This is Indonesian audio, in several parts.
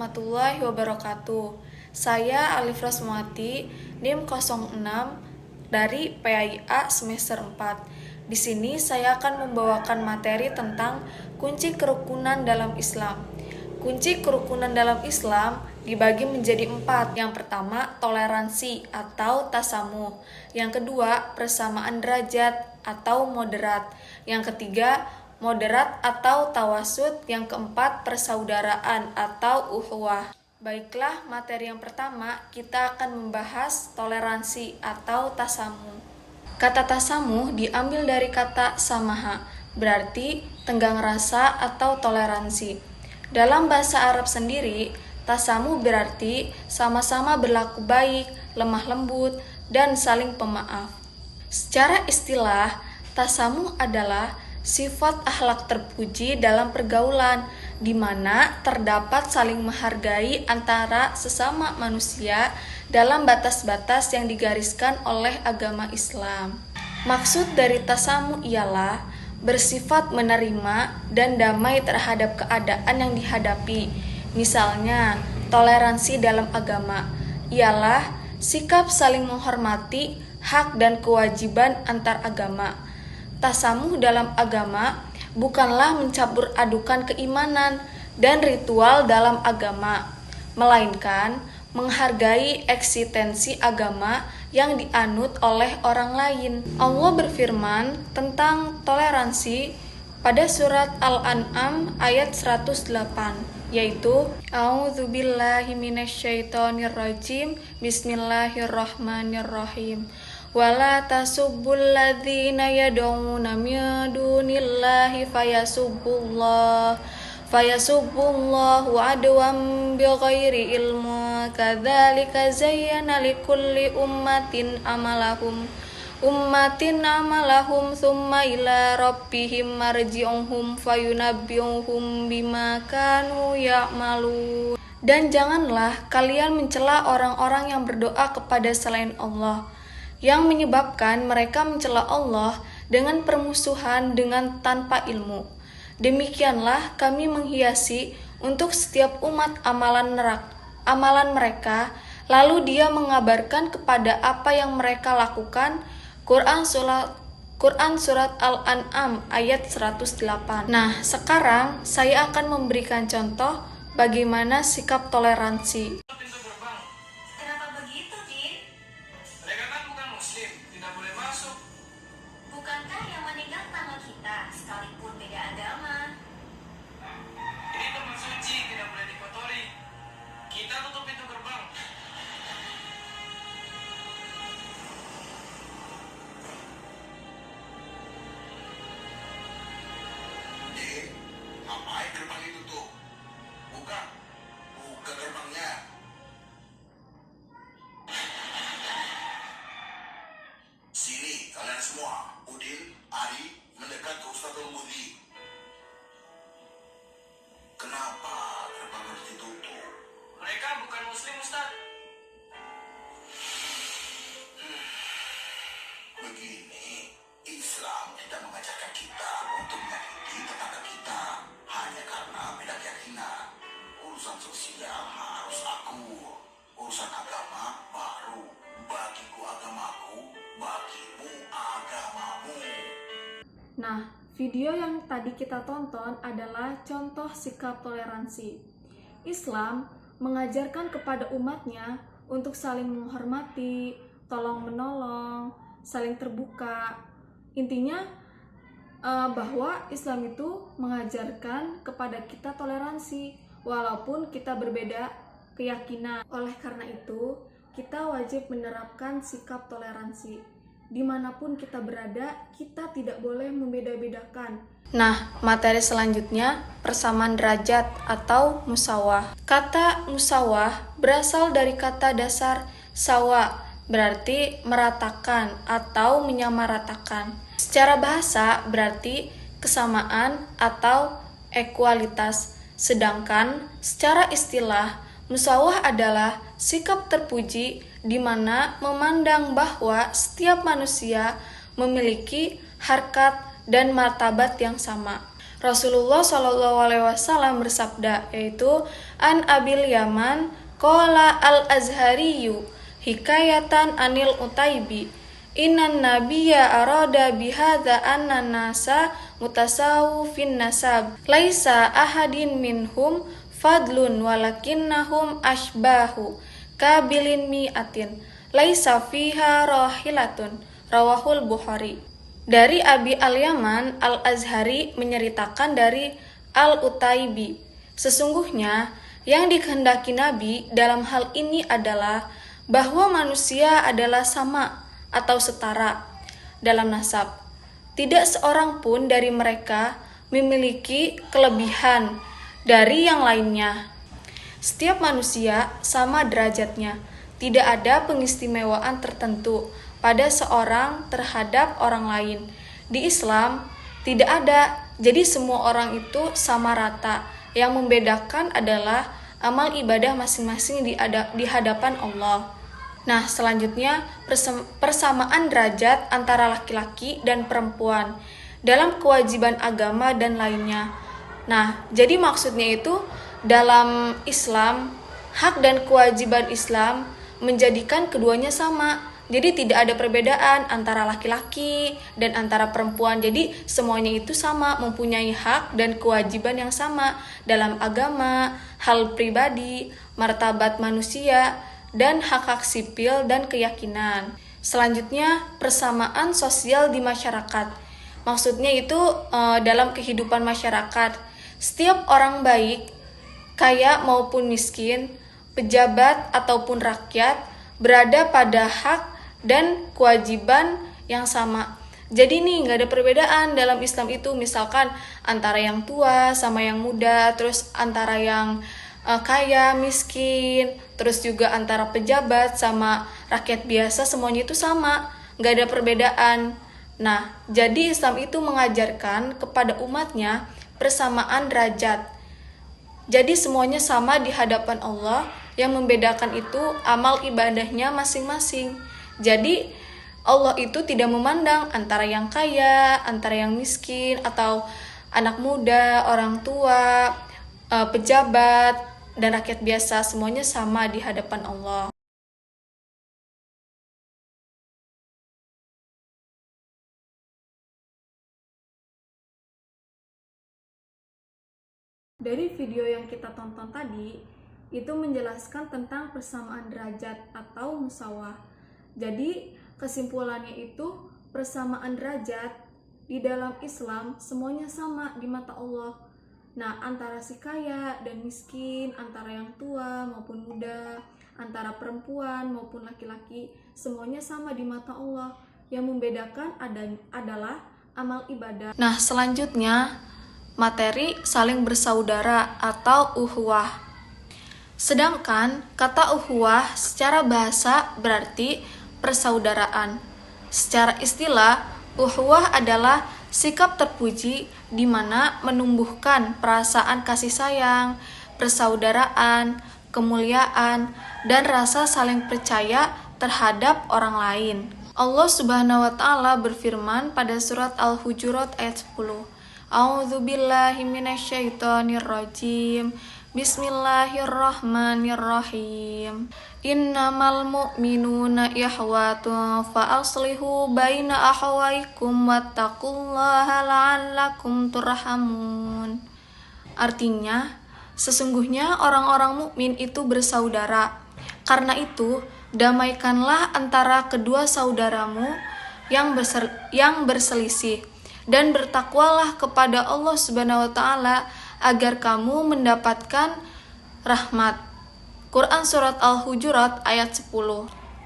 warahmatullahi wabarakatuh. Saya Alif Rasmawati, NIM 06 dari PAIA semester 4. Di sini saya akan membawakan materi tentang kunci kerukunan dalam Islam. Kunci kerukunan dalam Islam dibagi menjadi 4. Yang pertama, toleransi atau tasamuh. Yang kedua, persamaan derajat atau moderat. Yang ketiga, moderat atau tawasud. Yang keempat, persaudaraan atau ukhuwah. Baiklah, materi yang pertama kita akan membahas toleransi atau tasamuh. Kata tasamuh diambil dari kata samaha, berarti tenggang rasa atau toleransi. Dalam bahasa Arab sendiri, tasamuh berarti sama-sama berlaku baik, lemah lembut, dan saling pemaaf. Secara istilah, tasamuh adalah sifat akhlak terpuji dalam pergaulan, di mana terdapat saling menghargai antara sesama manusia dalam batas-batas yang digariskan oleh agama Islam. Maksud dari tasamuh ialah bersifat menerima dan damai terhadap keadaan yang dihadapi. Misalnya, toleransi dalam agama ialah sikap saling menghormati hak dan kewajiban antar agama. Tasamuh dalam agama bukanlah mencampur adukan keimanan dan ritual dalam agama, melainkan menghargai eksistensi agama yang dianut oleh orang lain. Allah berfirman tentang toleransi pada surat Al-An'am ayat 108, yaitu A'udzubillahi minasyaitonirrajim, Bismillahirrahmanirrahim. Wala tasubbul ladzina yad'una min dunillahi fayasubbullahu adwan bighairi ilmu kadzalika zayyana likulli ummatin amalahum thumma ila rabbihim marji'uhum fayunabbi'uhum bima kanu ya'malun. Dan janganlah kalian mencela orang-orang yang berdoa kepada selain Allah, yang menyebabkan mereka mencela Allah dengan permusuhan dengan tanpa ilmu. Demikianlah kami menghiasi untuk setiap umat amalan mereka, lalu Dia mengabarkan kepada apa yang mereka lakukan. Quran Surat Al-An'am ayat 108. Nah, sekarang saya akan memberikan contoh bagaimana sikap toleransi. Kenapa begitu, Din? Mereka kan bukan muslim, tidak boleh masuk. Bukankah yang meninggal tetangga kita, sekalipun beda agama? Ini tempat suci, tidak boleh dikotori. Kita tutup pintu gerbang. Din, ngapain gerbang ditutup? Buka gerbangnya. Sini kalian semua, Udin, Ari, mendekat ke Ustadzul Mudhi. Kenapa gerbang harus ditutup? Mereka bukan muslim, Ustaz. Begini, Islam tidak mengajarkan kita untuk menyakiti tetangga kita hanya karena beda keyakinan. Urusan sosial harus akur, urusan agama baru. Bagiku agamaku, bagimu agamamu. Nah, video yang tadi kita tonton adalah contoh sikap toleransi. Islam mengajarkan kepada umatnya untuk saling menghormati, tolong-menolong, saling terbuka. Intinya bahwa Islam itu mengajarkan kepada kita toleransi walaupun kita berbeda keyakinan. Oleh karena itu, kita wajib menerapkan sikap toleransi. Dimanapun kita berada, kita tidak boleh membeda-bedakan. Nah, materi selanjutnya, persamaan derajat atau musawah. Kata musawah berasal dari kata dasar sawa, berarti meratakan atau menyamaratakan. Secara bahasa berarti kesamaan atau ekualitas. Sedangkan secara istilah, musawah adalah sikap terpuji di mana memandang bahwa setiap manusia memiliki harkat dan martabat yang sama. Rasulullah SAW bersabda, yaitu An Abil Yaman qala al-Azhariyu hikayatan anil Utaibi innan nabiyya arada bihadza anna nasa mutasawu fin nasab laisa ahadin minhum fadlun walakinnahum ashbahu kabilin mi'atin laisa fiha rahilatun rawahul Bukhari. Dari Abi al-Yaman al-Azhari menyeritakan dari al-Utaibi, sesungguhnya yang dikehendaki Nabi dalam hal ini adalah bahwa manusia adalah sama atau setara dalam nasab. Tidak seorang pun dari mereka memiliki kelebihan dari yang lainnya. Setiap manusia sama derajatnya, tidak ada pengistimewaan tertentu pada seorang terhadap orang lain. Di Islam tidak ada, jadi semua orang itu sama rata. Yang membedakan adalah amal ibadah masing-masing di hadapan Allah. Nah, selanjutnya persamaan derajat antara laki-laki dan perempuan dalam kewajiban agama dan lainnya. Nah, jadi maksudnya itu dalam Islam, hak dan kewajiban Islam menjadikan keduanya sama. Jadi tidak ada perbedaan antara laki-laki dan antara perempuan. Jadi semuanya itu sama, mempunyai hak dan kewajiban yang sama dalam agama, hal pribadi, martabat manusia, dan hak-hak sipil dan keyakinan. Selanjutnya, persamaan sosial di masyarakat. Maksudnya itu dalam kehidupan masyarakat. Setiap orang baik, kaya maupun miskin, pejabat ataupun rakyat, berada pada hak dan kewajiban yang sama. Jadi nih nggak ada perbedaan dalam Islam itu, misalkan antara yang tua sama yang muda, terus antara yang kaya, miskin, terus juga antara pejabat sama rakyat biasa, semuanya itu sama, nggak ada perbedaan. Nah, jadi Islam itu mengajarkan kepada umatnya persamaan derajat. Jadi semuanya sama di hadapan Allah, yang membedakan itu amal ibadahnya masing-masing. Jadi Allah itu tidak memandang antara yang kaya, antara yang miskin, atau anak muda, orang tua, pejabat, dan rakyat biasa, semuanya sama di hadapan Allah. Dari video yang kita tonton tadi, itu menjelaskan tentang persamaan derajat atau musawah. Jadi kesimpulannya itu persamaan derajat di dalam Islam semuanya sama di mata Allah. Nah, antara si kaya dan miskin, antara yang tua maupun muda, antara perempuan maupun laki-laki, semuanya sama di mata Allah. Yang membedakan adalah amal ibadah. Nah, selanjutnya materi saling bersaudara atau ukhuwah. Sedangkan kata ukhuwah secara bahasa berarti persaudaraan. Secara istilah, ukhuwah adalah sikap terpuji di mana menumbuhkan perasaan kasih sayang, persaudaraan, kemuliaan, dan rasa saling percaya terhadap orang lain. Allah Subhanahu wa taala berfirman pada surat Al-Hujurat ayat 10. A'udzubillahi minasyaitonirrajim. Bismillahirrahmanirrahim. Innamal mu'minuna ikhwatun fa aslihu baina akhawaykum wattaqullaha la'allakum turhamun. Artinya, sesungguhnya orang-orang mukmin itu bersaudara. Karena itu, damaikanlah antara kedua saudaramu yang berselisih, dan bertakwalah kepada Allah Subhanahu wa taala agar kamu mendapatkan rahmat. Quran Surat Al-Hujurat ayat 10.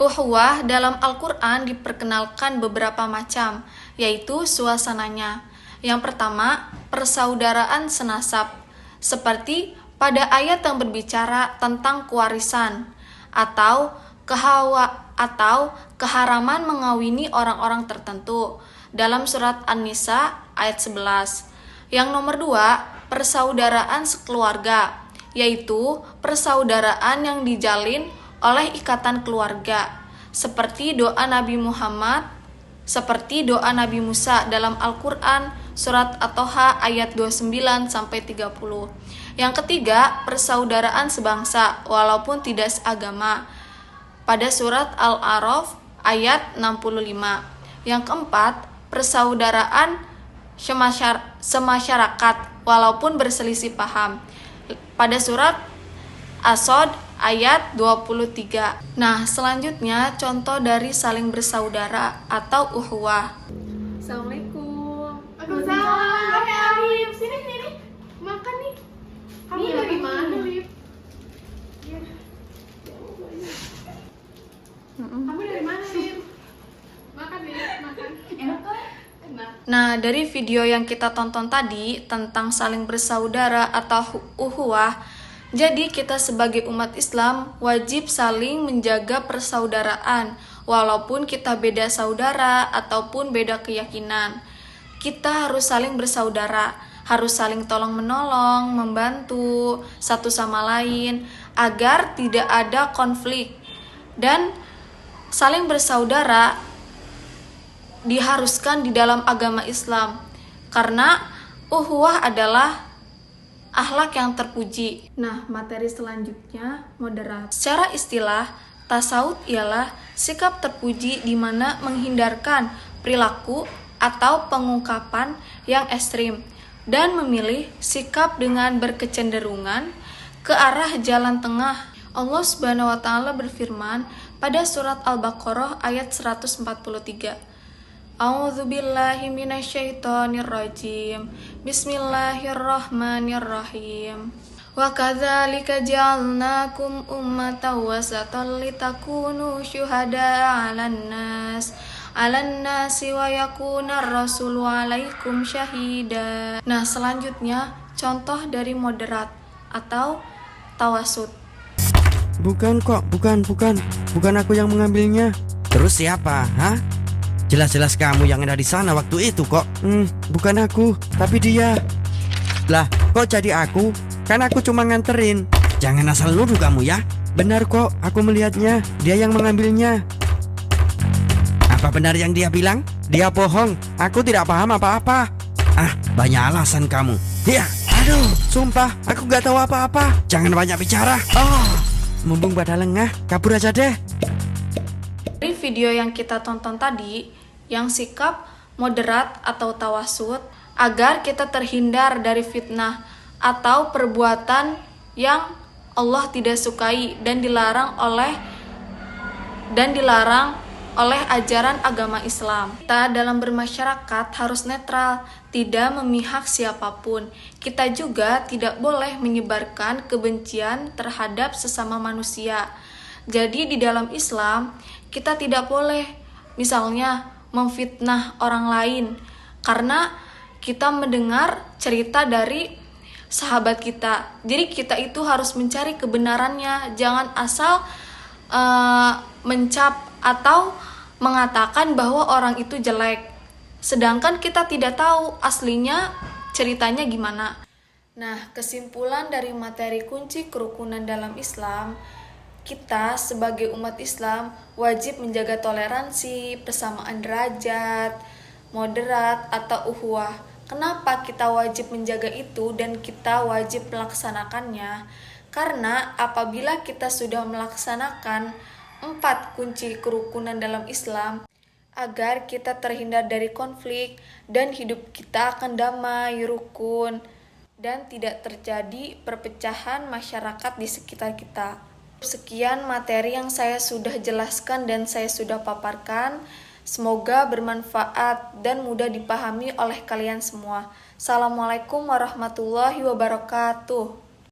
Ukhuwah dalam Al-Quran diperkenalkan beberapa macam, yaitu suasananya. Yang pertama, persaudaraan senasab, seperti pada ayat yang berbicara tentang kewarisan, atau keharaman mengawini orang-orang tertentu, dalam surat An-Nisa ayat 11. Yang nomor 2, persaudaraan sekeluarga, yaitu persaudaraan yang dijalin oleh ikatan keluarga, seperti doa Nabi Musa dalam Al-Quran Surat At-Toha ayat 29 sampai 30. Yang ketiga, persaudaraan sebangsa walaupun tidak seagama pada surat Al-A'raf ayat 65. Yang keempat, persaudaraan semasyarakat walaupun berselisih paham pada surat As-Sod ayat 23. Nah, selanjutnya contoh dari saling bersaudara atau ukhuwah. Assalamualaikum. Waalaikumsalam. Alif, sini. Makan nih. Kamu dari mana, Lip? Kamu dari mana, Lip? Makan, Lip, makan. Enak kan? Enak. Nah, dari video yang kita tonton tadi tentang saling bersaudara atau ukhuwah, jadi kita sebagai umat Islam wajib saling menjaga persaudaraan walaupun kita beda saudara ataupun beda keyakinan. Kita harus saling bersaudara, harus saling tolong-menolong, membantu satu sama lain agar tidak ada konflik. Dan saling bersaudara diharuskan di dalam agama Islam karena ukhuwah adalah akhlak yang terpuji. Nah, materi selanjutnya moderat. Secara istilah, tasawuf ialah sikap terpuji di mana menghindarkan perilaku atau pengungkapan yang ekstrim dan memilih sikap dengan berkecenderungan ke arah jalan tengah. Allah Subhanahu wa taala berfirman pada surat Al-Baqarah ayat 143. A'udzubillahi minasyaitonirrajim. Bismillahirrahmanirrahim. Wa kadzalika ja'alnakum ummatan wasatan litakunu syuhada'a 'alan nasi wa yakunar rasulu 'alaikum syahida. Nah, selanjutnya contoh dari moderat atau tawasud. Bukan aku yang mengambilnya. Terus siapa? Hah? Jelas-jelas kamu yang ada di sana waktu itu kok. Bukan aku, tapi dia. Lah, kok jadi aku? Kan aku cuma nganterin. Jangan asal nuduh kamu ya. Benar kok, aku melihatnya. Dia yang mengambilnya. Apa benar yang dia bilang? Dia bohong, aku tidak paham apa-apa. Ah, banyak alasan kamu. Ya, Aduh, sumpah, aku gak tahu apa-apa. jangan banyak bicara. Mumpung pada lengah, kabur aja deh. Dari video yang kita tonton tadi, yang sikap moderat atau tawasud, agar kita terhindar dari fitnah atau perbuatan yang Allah tidak sukai dan dilarang oleh ajaran agama Islam. Kita dalam bermasyarakat harus netral, tidak memihak siapapun. Kita juga tidak boleh menyebarkan kebencian terhadap sesama manusia. Jadi di dalam Islam, kita tidak boleh misalnya memfitnah orang lain karena kita mendengar cerita dari sahabat kita. Jadi kita itu harus mencari kebenarannya, jangan asal mencap atau mengatakan bahwa orang itu jelek, sedangkan kita tidak tahu aslinya ceritanya gimana. Nah, kesimpulan dari materi kunci kerukunan dalam Islam, kita sebagai umat Islam wajib menjaga toleransi, persamaan derajat, moderat atau ukhuwah. Kenapa kita wajib menjaga itu dan kita wajib melaksanakannya? Karena apabila kita sudah melaksanakan 4 kunci kerukunan dalam Islam, agar kita terhindar dari konflik dan hidup kita akan damai, rukun, dan tidak terjadi perpecahan masyarakat di sekitar kita. Sekian materi yang saya sudah jelaskan dan saya sudah paparkan. Semoga bermanfaat dan mudah dipahami oleh kalian semua. Assalamualaikum warahmatullahi wabarakatuh.